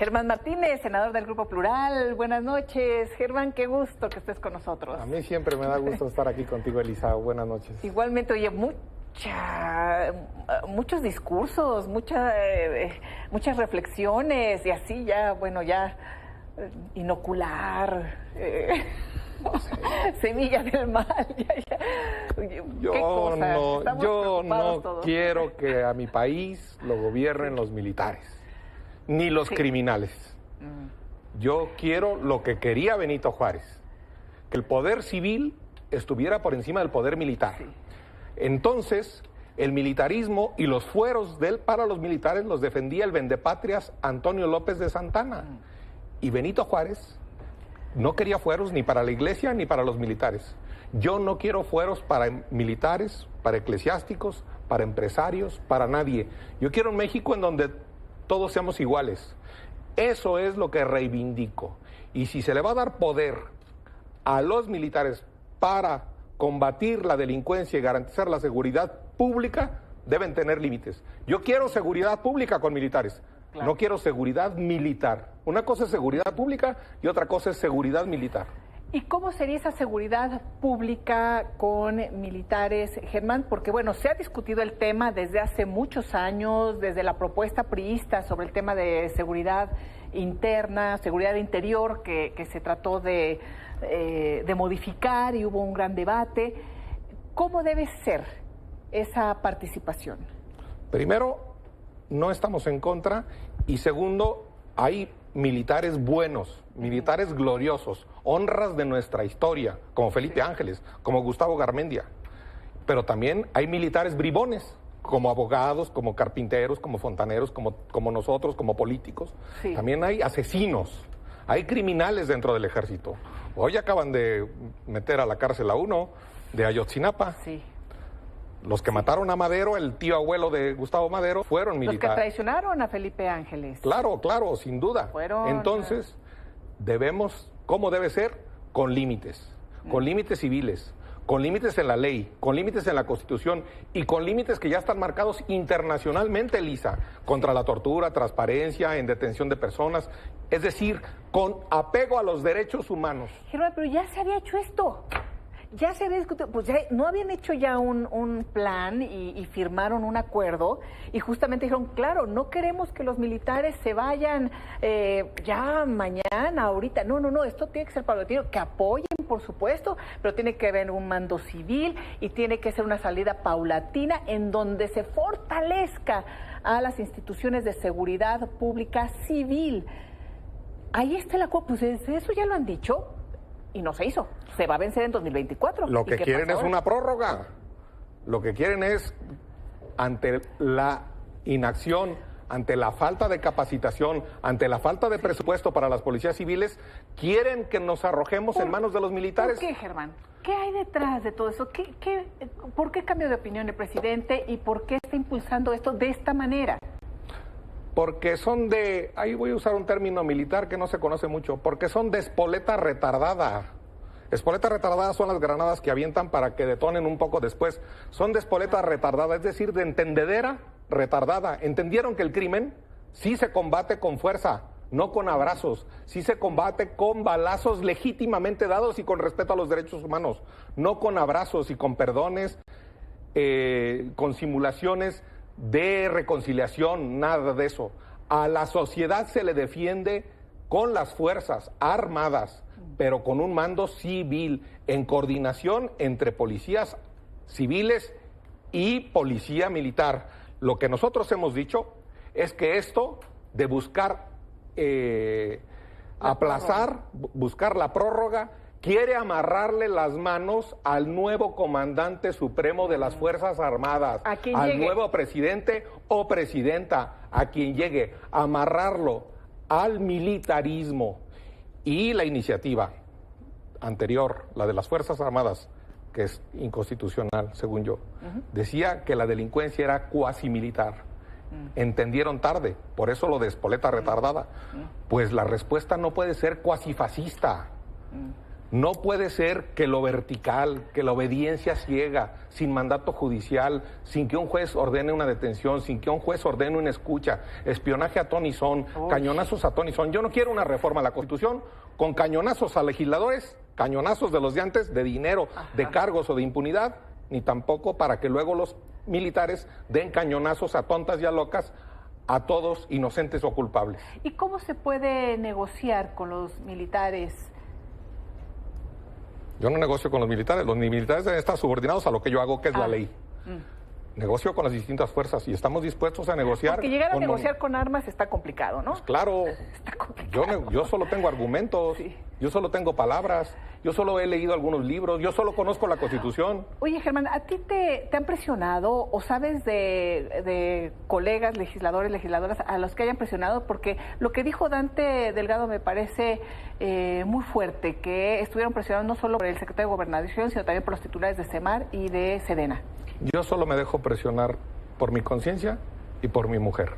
Germán Martínez, senador del Grupo Plural. Buenas noches. Germán, qué gusto que estés con nosotros. A mí siempre me da gusto estar aquí contigo, Elisa. Buenas noches. Igualmente, oye, muchos discursos, muchas reflexiones y así ya, bueno, ya inocular, semilla del mal. Yo no quiero que a mi país lo gobiernen los militares, ni los criminales. Yo quiero lo que quería Benito Juárez, que el poder civil estuviera por encima del poder militar. Entonces, el militarismo y los fueros de él para los militares los defendía el vendepatrias Antonio López de Santana. Y Benito Juárez no quería fueros ni para la iglesia ni para los militares. Yo no quiero fueros para militares, para eclesiásticos, para empresarios, para nadie. Yo quiero un México en donde todos seamos iguales. Eso es lo que reivindico. Y si se le va a dar poder a los militares para combatir la delincuencia y garantizar la seguridad pública, deben tener límites. Yo quiero seguridad pública con militares, claro. No quiero seguridad militar. Una cosa es seguridad pública y otra cosa es seguridad militar. ¿Y cómo sería esa seguridad pública con militares, Germán? Porque, bueno, se ha discutido el tema desde hace muchos años, desde la propuesta priista sobre el tema de seguridad interna, seguridad interior, que se trató de modificar y hubo un gran debate. ¿Cómo debe ser esa participación? Primero, no estamos en contra, y segundo, hay militares buenos, militares gloriosos, honras de nuestra historia, como Felipe Ángeles, como Gustavo Garmendia. Pero también hay militares bribones, como abogados, como carpinteros, como fontaneros, como nosotros, como políticos. Sí. También hay asesinos, hay criminales dentro del ejército. Hoy acaban de meter a la cárcel a uno de Ayotzinapa. Sí. Los que mataron a Madero, el tío abuelo de Gustavo Madero, fueron militares. Los que traicionaron a Felipe Ángeles. Claro, sin duda. Entonces, ¿cómo debe ser? Con límites civiles, con límites en la ley, con límites en la Constitución y con límites que ya están marcados internacionalmente, Elisa, contra la tortura, transparencia, en detención de personas, es decir, con apego a los derechos humanos. Germán, pero ya se había hecho esto. Ya se había discutido, pues ya no habían hecho ya un plan y firmaron un acuerdo y justamente dijeron, claro, no queremos que los militares se vayan ya mañana, ahorita. No, esto tiene que ser paulatino, que apoyen, por supuesto, pero tiene que haber un mando civil y tiene que ser una salida paulatina en donde se fortalezca a las instituciones de seguridad pública civil. Ahí está el acuerdo, pues eso ya lo han dicho. Y no se hizo. Se va a vencer en 2024. Lo que quieren es una prórroga. Lo que quieren es, ante la inacción, ante la falta de capacitación, ante la falta de presupuesto para las policías civiles, quieren que nos arrojemos en manos de los militares. ¿Por qué, Germán? ¿Qué hay detrás de todo eso? ¿Por qué cambió de opinión el presidente y por qué está impulsando esto de esta manera? Porque ahí voy a usar un término militar que no se conoce mucho, porque son de espoleta retardada. Espoleta retardada son las granadas que avientan para que detonen un poco después. Son de espoleta retardada, es decir, de entendedera retardada. Entendieron que el crimen sí se combate con fuerza, no con abrazos. Sí se combate con balazos legítimamente dados y con respeto a los derechos humanos, no con abrazos y con perdones, con simulaciones de reconciliación, nada de eso. A la sociedad se le defiende con las fuerzas armadas, pero con un mando civil, en coordinación entre policías civiles y policía militar. Lo que nosotros hemos dicho es que esto de buscar buscar la prórroga, quiere amarrarle las manos al nuevo comandante supremo de las Fuerzas Armadas, al nuevo presidente o presidenta, a quien llegue, amarrarlo al militarismo. Y la iniciativa anterior, la de las Fuerzas Armadas, que es inconstitucional, según yo, decía que la delincuencia era cuasi militar. Entendieron tarde, por eso lo de espoleta retardada. Pues la respuesta no puede ser cuasi fascista. No puede ser que lo vertical, que la obediencia ciega, sin mandato judicial, sin que un juez ordene una detención, sin que un juez ordene una escucha, espionaje a ton y son, cañonazos a ton y son. Yo no quiero una reforma a la Constitución con cañonazos a legisladores, cañonazos de los de antes, de dinero, de cargos o de impunidad, ni tampoco para que luego los militares den cañonazos a tontas y a locas a todos, inocentes o culpables. ¿Y cómo se puede negociar con los militares? Yo no negocio con los militares deben estar subordinados a lo que yo hago, que es la ley. Negocio con las distintas fuerzas y estamos dispuestos a negociar. Porque llegar a negociar con armas está complicado, ¿no? Pues claro. Está complicado. Yo solo tengo argumentos, yo solo tengo palabras, yo solo he leído algunos libros, yo solo conozco la Constitución. Oye, Germán, ¿a ti te han presionado o sabes de colegas, legisladores, legisladoras a los que hayan presionado? Porque lo que dijo Dante Delgado me parece muy fuerte, que estuvieron presionados no solo por el secretario de Gobernación, sino también por los titulares de SEMAR y de Sedena. Yo solo me dejo presionar por mi conciencia y por mi mujer.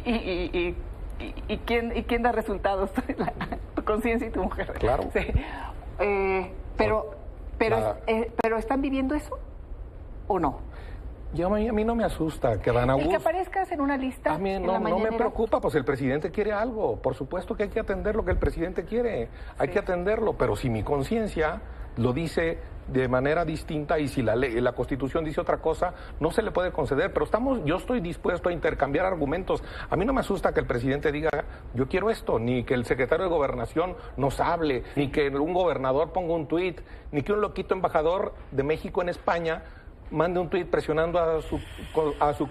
¿Y quién da resultados? Tu conciencia y tu mujer. Claro. Sí. Pero ¿están viviendo eso o no? A mí no me asusta que Dan Augusto... ¿Y que aparezcas en una lista? A mí no me preocupa, pues el presidente quiere algo. Por supuesto que hay que atender lo que el presidente quiere. Hay que atenderlo, pero si mi conciencia lo dice de manera distinta y si la Constitución dice otra cosa, no se le puede conceder. Pero yo estoy dispuesto a intercambiar argumentos. A mí no me asusta que el presidente diga, yo quiero esto, ni que el secretario de Gobernación nos hable, ni que un gobernador ponga un tuit, ni que un loquito embajador de México en España mande un tuit presionando a su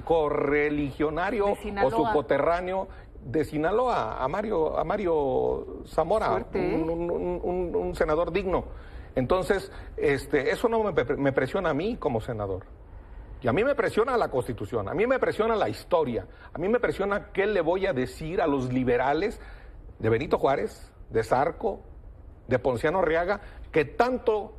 correligionario o su coterráneo de Sinaloa, a Mario Zamora, un senador digno. Entonces, eso no me presiona a mí como senador. Y a mí me presiona la Constitución, a mí me presiona la historia, a mí me presiona qué le voy a decir a los liberales de Benito Juárez, de Zarco, de Ponciano Arriaga, que tanto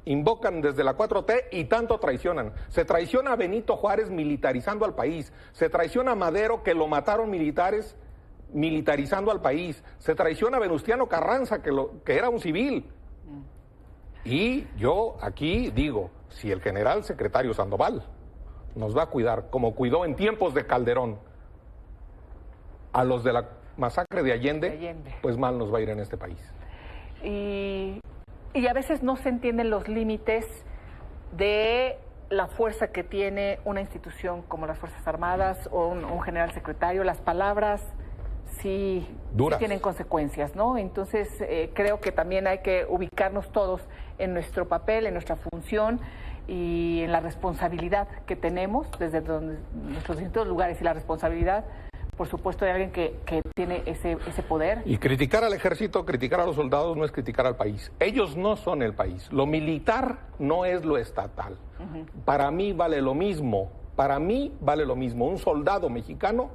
invocan desde la 4T y tanto traicionan. Se traiciona a Benito Juárez militarizando al país, se traiciona a Madero, que lo mataron militares militarizando al país, se traiciona a Venustiano Carranza, que era un civil. Y yo aquí digo, si el general secretario Sandoval nos va a cuidar, como cuidó en tiempos de Calderón a los de la masacre de Allende, pues mal nos va a ir en este país. Y a veces no se entienden los límites de la fuerza que tiene una institución como las Fuerzas Armadas o un general secretario. Las palabras sí tienen consecuencias, ¿no? Entonces creo que también hay que ubicarnos todos en nuestro papel, en nuestra función y en la responsabilidad que tenemos desde nuestros distintos lugares y la responsabilidad, por supuesto, de alguien que tiene ese poder. Y criticar al ejército, criticar a los soldados no es criticar al país. Ellos no son el país. Lo militar no es lo estatal. Para mí vale lo mismo. Para mí vale lo mismo un soldado mexicano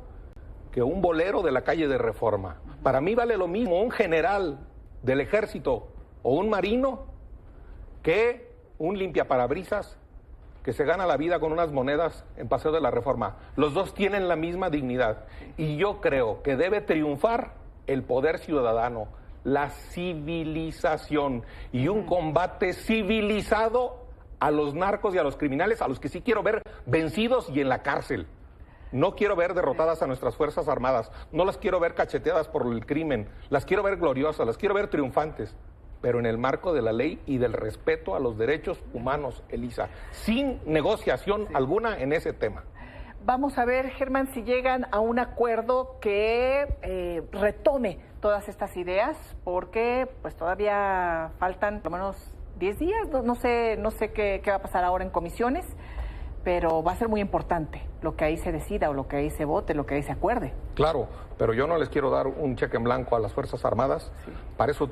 que un bolero de la calle de Reforma. Para mí vale lo mismo un general del ejército o un marino que un limpiaparabrisas que se gana la vida con unas monedas en Paseo de la Reforma. Los dos tienen la misma dignidad. Y yo creo que debe triunfar el poder ciudadano, la civilización y un combate civilizado a los narcos y a los criminales, a los que sí quiero ver vencidos y en la cárcel. No quiero ver derrotadas a nuestras Fuerzas Armadas, no las quiero ver cacheteadas por el crimen, las quiero ver gloriosas, las quiero ver triunfantes, pero en el marco de la ley y del respeto a los derechos humanos, Elisa, sin negociación alguna en ese tema. Vamos a ver, Germán, si llegan a un acuerdo que retome todas estas ideas, porque pues todavía faltan por lo menos 10 días, no sé qué va a pasar ahora en comisiones, pero va a ser muy importante lo que ahí se decida o lo que ahí se vote, lo que ahí se acuerde. Claro, pero yo no les quiero dar un cheque en blanco a las Fuerzas Armadas. Para eso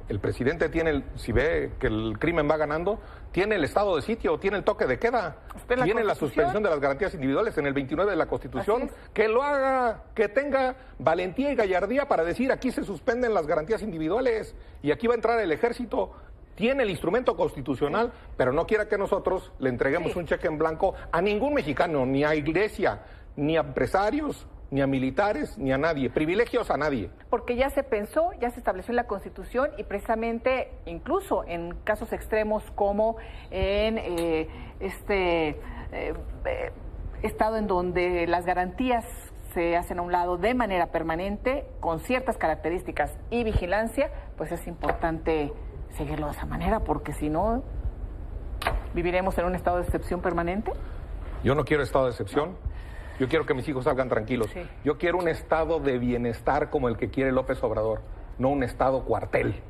el presidente tiene, si ve que el crimen va ganando, tiene el estado de sitio, tiene el toque de queda, tiene la suspensión de las garantías individuales en el 29 de la Constitución. Que lo haga, que tenga valentía y gallardía para decir aquí se suspenden las garantías individuales y aquí va a entrar el ejército. Tiene el instrumento constitucional, pero no quiera que nosotros le entreguemos un cheque en blanco a ningún mexicano, ni a iglesia, ni a empresarios, ni a militares, ni a nadie, privilegios a nadie. Porque ya se pensó, ya se estableció en la Constitución y precisamente incluso en casos extremos como en estado en donde las garantías se hacen a un lado de manera permanente, con ciertas características y vigilancia, pues es importante seguirlo de esa manera, porque si no, ¿viviremos en un estado de excepción permanente? Yo no quiero estado de excepción. No. Yo quiero que mis hijos salgan tranquilos. Sí. Yo quiero un estado de bienestar como el que quiere López Obrador, no un estado cuartel,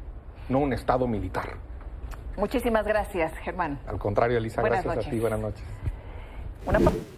no un estado militar. Muchísimas gracias, Germán. Al contrario, Elisa, gracias a ti. Buenas noches.